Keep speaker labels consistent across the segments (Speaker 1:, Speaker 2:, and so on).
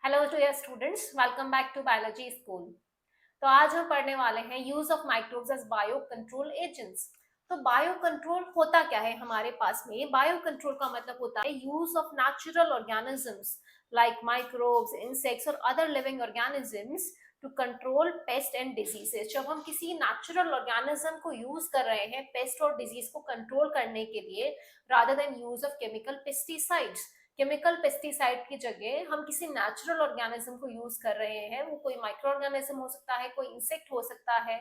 Speaker 1: Hello to your students, welcome back to biology school. तो आज हम पढ़ने वाले हैं use of microbes as bio control agents. तो बायो कंट्रोल होता क्या है हमारे पास में? बायो कंट्रोल का मतलब होता है use of natural organisms like microbes, insects और other living organisms to control pest and diseases. जब हम किसी नेचुरल ऑर्गेनिज्म को यूज कर रहे हैं पेस्ट और डिजीज को कंट्रोल करने के लिए, rather than use of chemical pesticides. Chemical pesticide की जगह हम किसी नेचुरल ऑर्गेनिज्म को यूज कर रहे हैं। वो कोई माइक्रो ऑर्गेनिज्म हो सकता है, कोई इंसेक्ट हो सकता है,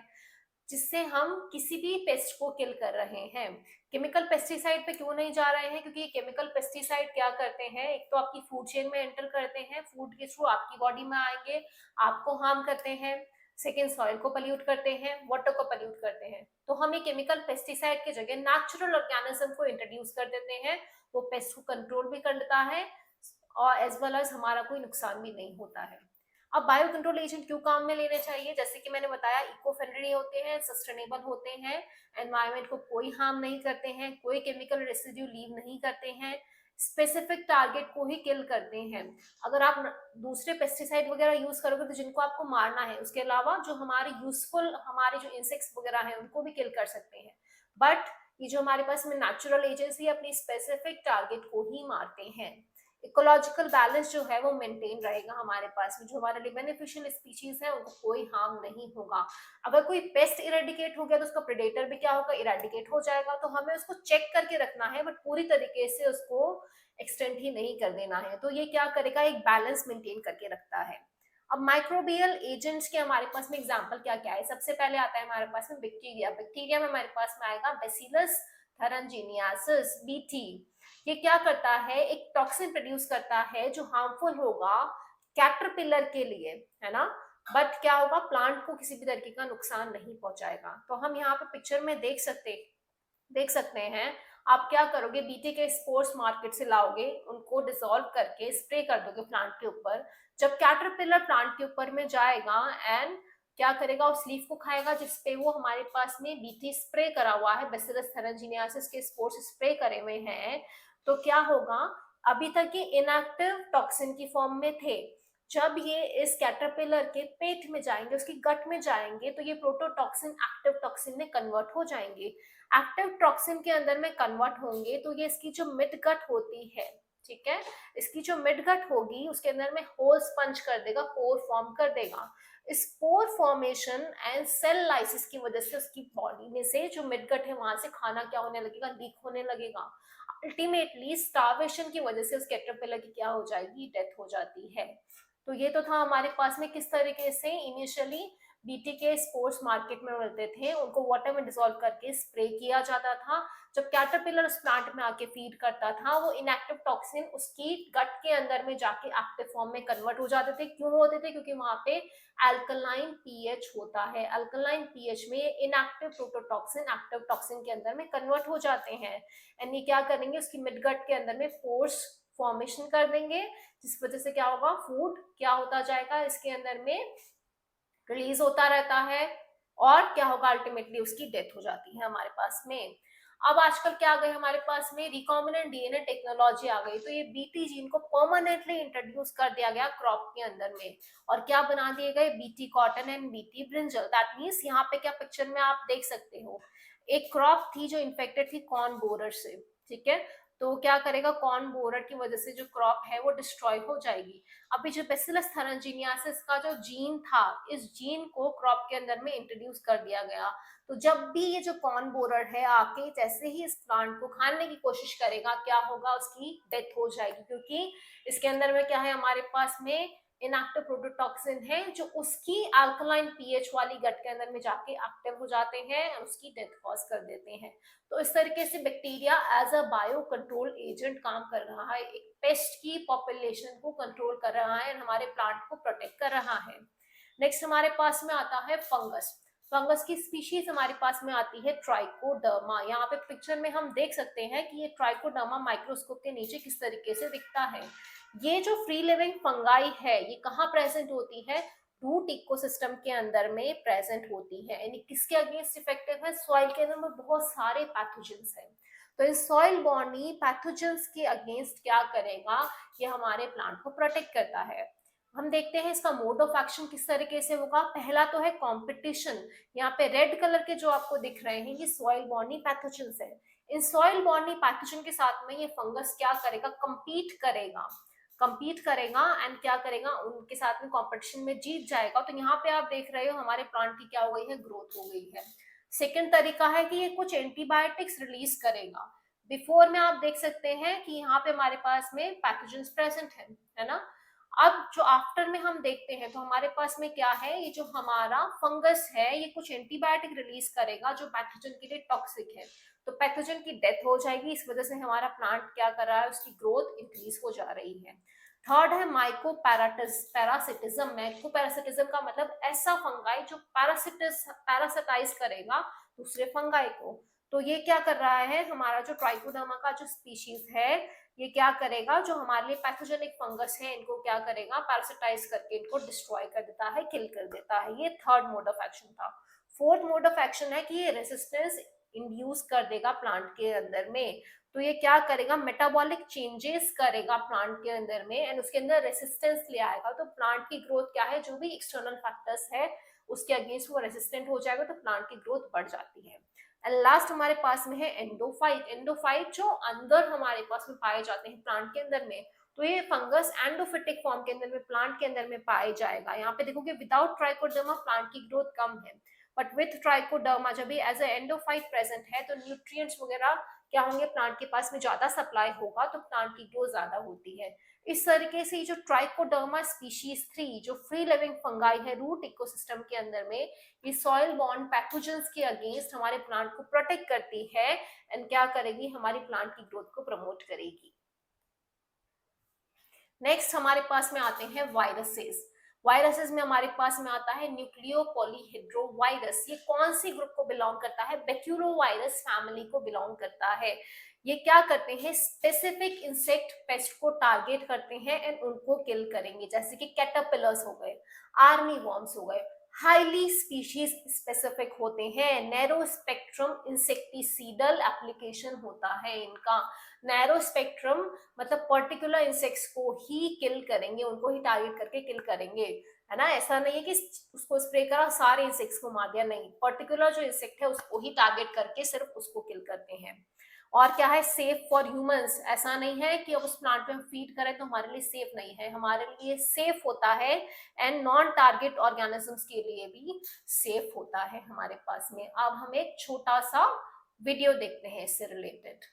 Speaker 1: जिससे हम किसी भी पेस्ट को किल कर रहे हैं। केमिकल पेस्टिसाइड पे क्यों नहीं जा रहे हैं? क्योंकि केमिकल पेस्टिसाइड क्या करते हैं, एक तो आपकी फूड चेन में एंटर करते हैं, फूड के थ्रू आपकी बॉडी में आएंगे, आपको हार्म करते हैं। सेकेंड, सॉइल को पल्यूट करते हैं, वाटर को पल्यूट करते हैं। तो हम ये केमिकल पेस्टिसाइड की जगह नेचुरल ऑर्गेनिज्म को इंट्रोड्यूस कर देते हैं। वो पेस्ट को कंट्रोल भी कर लेता है और एज वेल एज हमारा कोई नुकसान भी नहीं होता है। अब बायो कंट्रोल एजेंट क्यों काम में लेने चाहिए? जैसे कि मैंने बताया, इको फ्रेंडली होते हैं, सस्टेनेबल होते हैं, एनवायरमेंट को कोई हार्म नहीं करते हैं, कोई केमिकल रेसिड्यू लीव नहीं करते हैं, स्पेसिफिक टारगेट को ही किल करते हैं। अगर आप दूसरे पेस्टिसाइड वगैरह यूज करोगे तो जिनको आपको मारना है, उसके अलावा जो हमारे यूजफुल हमारे जो इंसेक्ट्स वगैरह हैं उनको भी किल कर सकते हैं। बट ये जो हमारे पास में नेचुरल एजेंट्स अपनी स्पेसिफिक टारगेट को ही मारते हैं। इकोलॉजिकल बैलेंस जो है वो मेंटेन रहेगा हमारे पास में। जो हमारे लिए बेनिफिशियल स्पीशीज है उनको कोई हार्म नहीं होगा। अगर कोई पेस्ट इरेडिकेट हो गया तो उसका प्रेडेटर भी क्या होगा, इरेडिकेट हो जाएगा। तो हमें उसको चेक करके रखना है, बट पूरी तरीके से उसको एक्सटेंड ही नहीं कर देना है। तो ये क्या करेगा, एक बैलेंस मेंटेन करके रखता है। अब माइक्रोबियल एजेंट्स के हमारे पास में एग्जांपल क्या क्या है? सबसे पहले आता है हमारे पास में बैक्टीरिया। बैक्टीरिया में हमारे पास में आएगा बैसिलस थरंजिनियासिस, बीटी। ये क्या करता है, एक टॉक्सिन प्रोड्यूस करता है जो हार्मफुल होगा कैटरपिलर के लिए, है ना। बट क्या होगा, प्लांट को किसी भी तरीके का नुकसान नहीं पहुंचाएगा। तो हम यहाँ पे पिक्चर में देख सकते हैं। आप क्या करोगे, बीटी के स्पोर्स मार्केट से लाओगे, उनको डिसॉल्व करके स्प्रे कर दोगे प्लांट के ऊपर। जब कैटरपिलर प्लांट के ऊपर में जाएगा एंड क्या करेगा, उस लीफ को खाएगा जिसपे वो हमारे पास में बीटी स्प्रे करा हुआ है, बैसिलस थैलेंजिनियासिस के स्पोर्स स्प्रे करे हुए हैं। तो क्या होगा, अभी तक ये इनएक्टिव टॉक्सिन की फॉर्म में थे। जब ये इस कैटरपिलर के पेट में जाएंगे, उसकी गट में जाएंगे, तो ये प्रोटोटॉक्सिन एक्टिव टॉक्सिन में कन्वर्ट हो जाएंगे। एक्टिव टॉक्सिन के अंदर में कन्वर्ट होंगे तो ये इसकी जो मिड गट होती है, ठीक है, इसकी जो मिड गट होगी उसके अंदर में होल स्पंज कर देगा, पोर फॉर्म कर देगा। इस पोर फॉर्मेशन एंड सेल लाइसिस की वजह से उसकी बॉडी में से जो मिड गट है वहां से खाना क्या होने लगेगा, लीक होने लगेगा। अल्टीमेटली स्टार्वेशन की वजह से उस कैटरपिलर की क्या हो जाएगी, डेथ हो जाती है। तो ये तो था हमारे पास में किस तरीके से इनिशियली बीटी के स्पोर्ट्स मार्केट में मिलते थे, उनको वाटर में डिसॉल्व करके स्प्रे किया जाता था। जब कैटरपिलर उस प्लांट में आके फीड करता था, वो इनएक्टिव टॉक्सिन उसकी गट के अंदर में जाके एक्टिव फॉर्म में कन्वर्ट हो जाते थे। क्यों होते थे? क्योंकि वहां पे अल्कलाइन पीएच होता है। अल्कलाइन पीएच में इनएक्टिव प्रोटोटॉक्सिन एक्टिव टॉक्सिन के अंदर में कन्वर्ट हो जाते हैं। एंड ये क्या करेंगे, उसकी मिडगट के अंदर में पोर्स फॉर्मेशन कर देंगे, जिस वजह से क्या होगा, फूड क्या होता जाएगा, इसके अंदर में रिलीज होता रहता है। और क्या होगा, अल्टीमेटली उसकी डेथ हो जाती है हमारे पास में। अब आजकल क्या आ गई हमारे पास में, रिकॉम्बिनेंट डीएनए टेक्नोलॉजी आ गई। तो ये बीटी जीन को परमानेंटली इंट्रोड्यूस कर दिया गया क्रॉप के अंदर में, और क्या बना दिए गए, BT cotton and BT brinjal. That means यहाँ पे क्या पिक्चर में आप देख सकते हो, एक क्रॉप थी जो इन्फेक्टेड थी कॉर्न बोरर से, ठीक है। तो क्या करेगा, कॉर्न बोरर की वजह से जो क्रॉप है वो डिस्ट्रॉय हो जाएगी। अभी जो बैसिलस थैलेंजिनियासिस का जो जीन था, इस जीन को क्रॉप के अंदर में इंट्रोड्यूस कर दिया गया। तो जब भी ये जो कॉर्न बोरर है आके जैसे ही इस प्लांट को खाने की कोशिश करेगा, क्या होगा, उसकी डेथ हो जाएगी। क्योंकि इसके अंदर में क्या है, हमारे पास में इनएक्टिव प्रोटोटॉक्सिन है जो उसकी अल्कलाइन पीएच वाली गट के अंदर में जाके एक्टिव हो जाते हैं और उसकी डेथ कॉज कर देते हैं। तो इस तरीके से bacteria as a bio control agent काम कर रहा है, एक पेस्ट की पॉपुलेशन को कंट्रोल कर रहा है और हमारे प्लांट को प्रोटेक्ट कर रहा है। नेक्स्ट हमारे पास में आता है फंगस। फंगस की स्पीशीज हमारे पास में आती है ट्राइकोडर्मा। यहाँ पे पिक्चर में हम देख सकते हैं कि ये ट्राइकोडर्मा माइक्रोस्कोप के नीचे किस तरीके से दिखता है। ये जो फ्री लिविंग फंगाई है, ये कहाँ प्रेजेंट होती है, रूट इकोसिस्टम के अंदर में प्रेजेंट होती है। यानी किसके अगेंस्ट इफेक्टिव है, सॉइल के अंदर में बहुत सारे पैथोजेंस हैं। तो इस सॉइल बॉर्नी पैथोजेंस के अगेंस्ट क्या करेगा, ये हमारे प्लांट को प्रोटेक्ट करता है। हम देखते हैं इसका मोड ऑफ एक्शन किस तरीके से होगा। पहला तो है कंपटीशन। यहाँ पे रेड कलर के जो आपको दिख रहे हैं ये सॉइल बॉर्नी पैथोजेंस है। इन सॉइल बॉर्नी पैथोजन के साथ में ये फंगस क्या करेगा, compete करेगा एंड क्या करेगा, उनके साथ में कंपटीशन में जीत जाएगा। तो यहाँ पे आप देख रहे हो हमारे प्लांट की क्या हो गई है, ग्रोथ हो गई है। सेकेंड तरीका है कि ये कुछ एंटीबायोटिक्स रिलीज करेगा। बिफोर में आप देख सकते हैं कि यहाँ पे हमारे पास में पैथोजेंस प्रेजेंट है ना। अब जो आफ्टर में हम देखते हैं तो हमारे पास में क्या है, ये जो हमारा फंगस है ये कुछ एंटीबायोटिक रिलीज करेगा जो पैथोजन के लिए टॉक्सिक है। तो पैथोजन की डेथ हो जाएगी, इस वजह से हमारा प्लांट क्या कर रहा है, उसकी ग्रोथ इंक्रीज हो जा रही है। थर्ड है माइको पैरासिटिज्म। माइको पैरासिटिज्म का मतलब ऐसा फंगाई जो पैरासिटाइज करेगा दूसरे फंगाई को। तो ये क्या कर रहा है, हमारा जो ट्राइकोडर्मा का जो स्पीशीज है ये क्या करेगा, जो हमारे लिए पैथोजेनिक फंगस है इनको क्या करेगा, पैरासिटाइज करके इनको डिस्ट्रॉय कर देता है, किल कर देता है। ये थर्ड मोड ऑफ एक्शन था। फोर्थ मोड ऑफ एक्शन है कि ये रेसिस्टेंस इंड्यूस कर देगा प्लांट के अंदर में। तो ये क्या करेगा, मेटाबॉलिक चेंजेस करेगा प्लांट के अंदर में एंड उसके अंदर रेसिस्टेंस ले आएगा। तो प्लांट की ग्रोथ क्या है, जो भी एक्सटर्नल फैक्टर्स है उसके अगेंस्ट वो रेसिस्टेंट हो जाएगा, तो प्लांट की ग्रोथ बढ़ जाती है। एंड लास्ट हमारे पास में है एंडोफाइट। एंडोफाइट जो अंदर हमारे पास में पाए जाते हैं प्लांट के अंदर में। तो ये फंगस एंडोफिटिक फॉर्म के अंदर में प्लांट के अंदर में पाए जाएगा। यहाँ पे देखोगे विदाउट ट्राइकोडर्मा प्लांट की ग्रोथ कम है, बट विथ ट्राइकोडर्मा जब भी एज ए एंडोफाइट प्रेजेंट है तो न्यूट्रिएंट्स वगैरह क्या होंगे, प्लांट के पास में ज्यादा सप्लाई होगा, तो प्लांट की ग्रोथ ज्यादा होती है। इस तरीके से जो ट्राइकोडर्मा स्पीशीज 3 जो फ्री लिविंग फंगाई है रूट इकोसिस्टम के अंदर में, ये सॉइल बॉर्न पैथोजेंस के अगेंस्ट हमारे प्लांट को प्रोटेक्ट करती है एंड क्या करेगी, हमारी प्लांट की ग्रोथ को प्रमोट करेगी। नेक्स्ट हमारे पास में आते हैं वायरसेस। वायरसेस में हमारे पास में आता है न्यूक्लियो पॉलीहेड्रोवायरस। ये कौन सी ग्रुप को बिलोंग करता है, बैक्यूरोवायरस फैमिली को बिलोंग करता है। ये क्या करते हैं, स्पेसिफिक इंसेक्ट पेस्ट को टारगेट करते हैं एंड उनको किल करेंगे, जैसे कि कैटरपिलर्स हो गए, आर्मी वॉर्म्स हो गए। हाईली स्पीशीज स्पेसिफिक होते हैं, नैरो स्पेक्ट्रम इंसेक्टिसीडल एप्लीकेशन होता है इनका। नैरो स्पेक्ट्रम मतलब पर्टिकुलर इंसेक्ट्स को ही किल करेंगे, उनको ही टारगेट करके किल करेंगे, है ना। ऐसा नहीं है कि उसको स्प्रे करा सारे इंसेक्ट्स को मार दिया, नहीं, पर्टिकुलर जो इंसेक्ट है उसको ही टारगेट करके सिर्फ उसको किल करते हैं। और क्या है, सेफ फॉर ह्यूमंस। ऐसा नहीं है कि अब उस प्लांट पे हम फीड करें तो हमारे लिए सेफ नहीं है, हमारे लिए सेफ होता है एंड नॉन टारगेट ऑर्गेनिजम्स के लिए भी सेफ होता है हमारे पास में। अब हम एक छोटा सा वीडियो देखते हैं इससे रिलेटेड।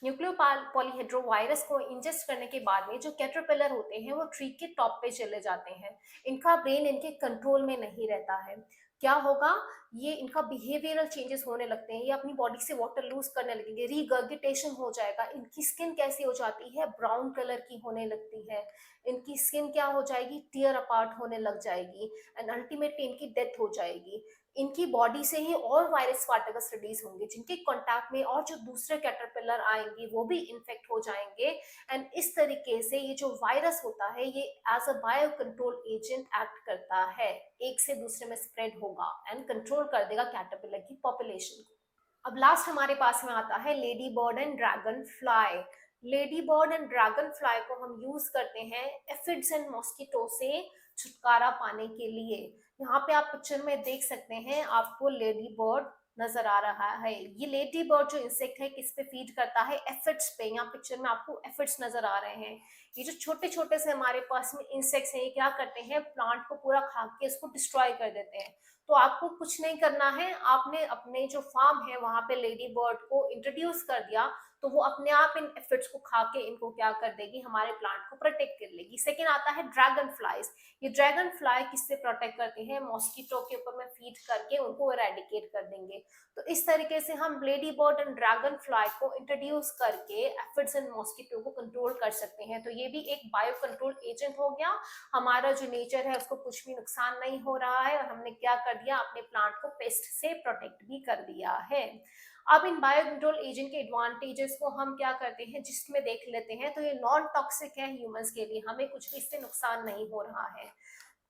Speaker 1: न्यूक्लियो पॉलीहेड्रोवायरस को इंजेस्ट करने के बाद में जो कैटरपिलर होते हैं वो ट्री के टॉप पे चले जाते हैं। इनका ब्रेन इनके कंट्रोल में नहीं रहता है। क्या होगा, ये इनका बिहेवियरल चेंजेस होने लगते हैं, ये अपनी बॉडी से वाटर लूज करने लगेंगे, रीगर्गिटेशन हो जाएगा। इनकी स्किन कैसी हो जाती है, ब्राउन कलर की होने लगती है। इनकी स्किन क्या हो जाएगी, टीयर अपार्ट होने लग जाएगी एंड अल्टीमेटली इनकी डेथ हो जाएगी। इनकी बॉडी से ही और वायरस पार्टिकल्स रिलीज होंगे जिनके कांटेक्ट में और जो दूसरे कैटरपिलर आएंगे वो भी इन्फेक्ट हो जाएंगे एंड इस तरीके से ये जो वायरस होता है ये as a bio control agent act करता है, एक से दूसरे में स्प्रेड होगा एंड कंट्रोल कर देगा कैटरपिलर की पॉपुलेशन को। अब लास्ट हमारे पास में आता है lady bird and dragon fly. Lady bird and dragon fly को हम यूज करते हैं एफिड्स एंड मॉस्किटो से छुटकारा पाने के लिए। यहाँ पे आप पिक्चर में देख सकते हैं, आपको लेडी बर्ड नजर आ रहा है। ये लेडी बर्ड जो इंसेक्ट है किस पे फीड करता है, एफिड्स पे। यहाँ पिक्चर में आपको एफिड्स नजर आ रहे हैं। ये जो छोटे छोटे से हमारे पास में इंसेक्ट्स हैं ये क्या करते हैं, प्लांट को पूरा खा के इसको डिस्ट्रॉय कर देते हैं। तो आपको कुछ नहीं करना है, आपने अपने जो फार्म है वहां पे लेडी बर्ड को इंट्रोड्यूस कर दिया तो वो अपने आप इन एफिड्स को खा के इनको क्या कर देगी, हमारे प्लांट को प्रोटेक्ट कर लेगी। सेकेंड आता है ड्रैगन फ्लाइज। ये ड्रैगन फ्लाई किससे प्रोटेक्ट करते हैं, मॉस्किटो के ऊपर में फीड करके उनको एरेडिकेट कर देंगे। तो इस तरीके से हम lady bird and dragon fly को इंट्रोड्यूस करके एफिड्स एंड मॉस्किटो को कंट्रोल कर सकते हैं। तो ये भी एक बायो कंट्रोल एजेंट हो गया, हमारा जो नेचर है उसको कुछ भी नुकसान नहीं हो रहा है और हमने क्या कर दिया, अपने प्लांट को पेस्ट से प्रोटेक्ट भी कर दिया है। अब इन बायो कंट्रोल एजेंट के एडवांटेजेस को हम क्या करते हैं, जिसमें देख लेते हैं। तो ये नॉन टॉक्सिक है ह्यूमंस के लिए, हमें कुछ भी इससे नुकसान नहीं हो रहा है,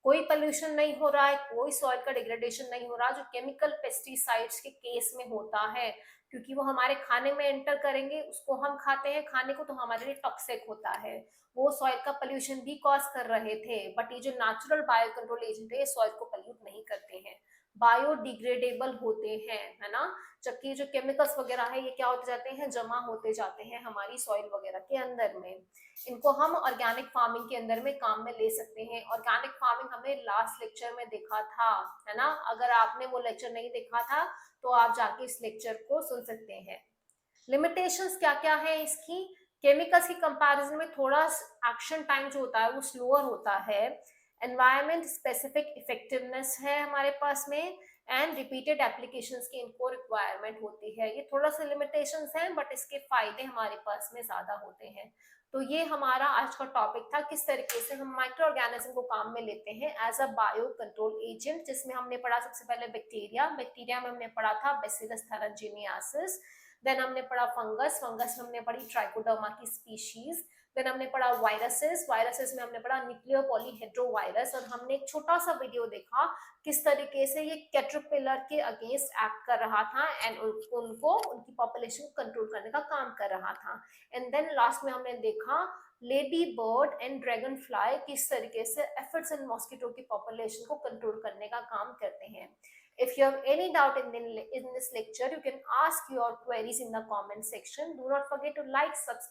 Speaker 1: कोई पोल्यूशन नहीं हो रहा है, कोई सॉइल का डिग्रेडेशन नहीं हो रहा जो केमिकल पेस्टिसाइड्स के केस में होता है। क्योंकि वो हमारे खाने में एंटर करेंगे, उसको हम खाते हैं खाने को, तो हमारे लिए टॉक्सिक होता है। वो सॉइल का पोल्यूशन भी कॉज कर रहे थे, बट ये जो नेचुरल बायो कंट्रोल एजेंट है ये सॉइल को पोल्यूट नहीं करते हैं, बायोडिग्रेडेबल होते हैं, है ना। जबकि जो केमिकल्स वगैरह है ये क्या होते जाते हैं, जमा होते जाते हैं हमारी सॉइल वगैरह के अंदर में। इनको हम ऑर्गेनिक फार्मिंग के अंदर में काम में ले सकते हैं। ऑर्गेनिक फार्मिंग हमने लास्ट लेक्चर में देखा था, है ना। अगर आपने वो लेक्चर नहीं देखा था तो आप जाके इस लेक्चर को सुन सकते हैं। लिमिटेशंस क्या क्या है इसकी, केमिकल्स की कंपैरिजन में थोड़ा एक्शन टाइम जो होता है वो स्लोअर होता है, एनवायरमेंट स्पेसिफिक इफेक्टिवनेस है हमारे पास में, एंड रिपीटेड एप्लीकेशंस की इनको रिक्वायरमेंट होती है। ये थोड़ा सा लिमिटेशंस हैं बट इसके फायदे हमारे पास में ज्यादा होते हैं। तो ये हमारा आज का टॉपिक था, किस तरीके से हम माइक्रो ऑर्गेनिज्म को काम में लेते हैं as a bio control agent, जिसमें हमने पढ़ा सबसे पहले बैक्टीरिया, बैक्टीरिया में हमने पढ़ा था बैसिलस थैलेंजीनियासिस, देन हमने पढ़ा फंगस, फंगस में हमने पढ़ी ट्राइकोडर्मा की स्पीशीज, देन हमने पढ़ा वायरसेस, वायरसेस में हमने पढ़ा न्यूक्लियो पॉलीहेड्रोवायरस, और हमने एक छोटा सा वीडियो देखा किस तरीके से ये कैटरपिलर के अगेंस्ट एक्ट कर रहा था एंड उनको उनकी पॉपुलेशन को कंट्रोल करने का काम कर रहा था। एंड देन लास्ट में हमने देखा lady bird and dragon fly किस तरीके से एफिड्स एंड मॉस्किटो की पॉपुलेशन को कंट्रोल करने का काम करते हैं। If you have any doubt in this lecture, you can ask your queries in the comment section. Do not forget to like, subscribe.